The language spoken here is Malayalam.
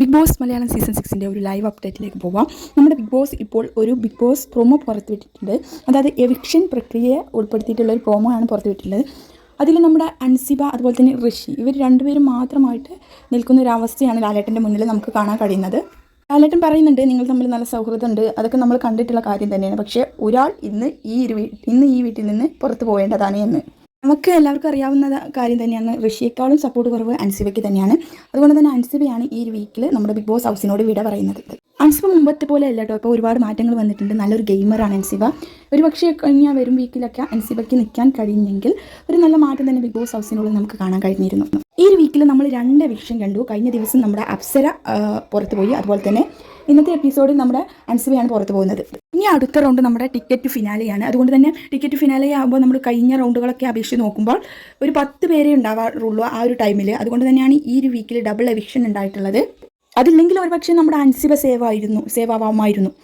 ബിഗ് ബോസ് മലയാളം സീസൺ 6 ഒരു ലൈവ് അപ്ഡേറ്റിലേക്ക് പോവാം. നമ്മുടെ ബിഗ് ബോസ് ഇപ്പോൾ ഒരു ബിഗ് ബോസ് പ്രൊമോ പുറത്തുവിട്ടിട്ടുണ്ട്. അതായത് എവിക്ഷൻ പ്രക്രിയയെ ഉൾപ്പെടുത്തിയിട്ടുള്ള ഒരു പ്രൊമോ ആണ് പുറത്തുവിട്ടിട്ടുള്ളത്. അതിൽ നമ്മുടെ അൻസിബ അതുപോലെ തന്നെ ഋഷി ഇവർ രണ്ടുപേരും മാത്രമായിട്ട് നിൽക്കുന്ന ഒരു അവസ്ഥയാണ് ലാലേട്ടൻ്റെ മുന്നിൽ നമുക്ക് കാണാൻ കഴിയുന്നത്. ലാലേട്ടൻ പറയുന്നുണ്ട് നിങ്ങൾ തമ്മിൽ നല്ല സൗഹൃദമുണ്ട്, അതൊക്കെ നമ്മൾ കണ്ടിട്ടുള്ള കാര്യം തന്നെയാണ്. പക്ഷേ ഒരാൾ ഇന്ന് ഈ വീട്ടിൽ നിന്ന് പുറത്തു പോകേണ്ടതാണ് എന്ന് നമുക്ക് എല്ലാവർക്കും അറിയാവുന്ന കാര്യം തന്നെയാണ്. ഋഷിയേക്കാളും സപ്പോർട്ട് കുറവ് അൻസിബയ്ക്ക് തന്നെയാണ്. അതുകൊണ്ട് തന്നെ അൻസിബയാണ് ഈ ഒരു വീക്കിൽ നമ്മുടെ ബിഗ് ബോസ് ഹൗസിനോട് വിട പറയുന്നത്. അൻസിബ മുമ്പത്തെ പോലെ അല്ല കേട്ടോ, ഇപ്പോൾ ഒരുപാട് മാറ്റങ്ങൾ വന്നിട്ടുണ്ട്. നല്ലൊരു ഗെയിമറാണ് അൻസിബ. ഒരു പക്ഷേ കഴിഞ്ഞാൽ വരും വീക്കിലൊക്കെ അൻസിബയ്ക്ക് നിൽക്കാൻ കഴിഞ്ഞെങ്കിൽ ഒരു നല്ല മാറ്റം തന്നെ ബിഗ് ബോസ് ഹൗസിനുള്ളിൽ നമുക്ക് കാണാൻ കഴിഞ്ഞിരുന്നു. ഈ ഒരു വീക്കിൽ നമ്മൾ 2 എവിക്ഷൻ കണ്ടു. കഴിഞ്ഞ ദിവസം നമ്മുടെ അപ്സര പുറത്തു പോയി. അതുപോലെ തന്നെ ഇന്നത്തെ എപ്പിസോഡിൽ നമ്മുടെ അൻസിബയാണ് പുറത്തു പോകുന്നത്. ഇനി അടുത്ത റൗണ്ട് നമ്മുടെ ടിക്കറ്റ് ഫിനാലെയാണ്. അതുകൊണ്ട് തന്നെ ടിക്കറ്റ് ഫിനാലെ ആകുമ്പോൾ നമ്മൾ കഴിഞ്ഞ റൗണ്ടുകളൊക്കെ അപേക്ഷിച്ച് നോക്കുമ്പോൾ ഒരു 10 പേരെ ഉണ്ടാവാറുള്ളൂ ആ ഒരു ടൈമിൽ. അതുകൊണ്ട് തന്നെയാണ് ഈ ഒരു വീക്കിൽ ഡബിൾ എവിക്ഷൻ ഉണ്ടായിട്ടുള്ളത്. അതില്ലെങ്കിൽ ഒരുപക്ഷെ നമ്മുടെ അൻസിബ സേവ് ആവാമായിരുന്നു.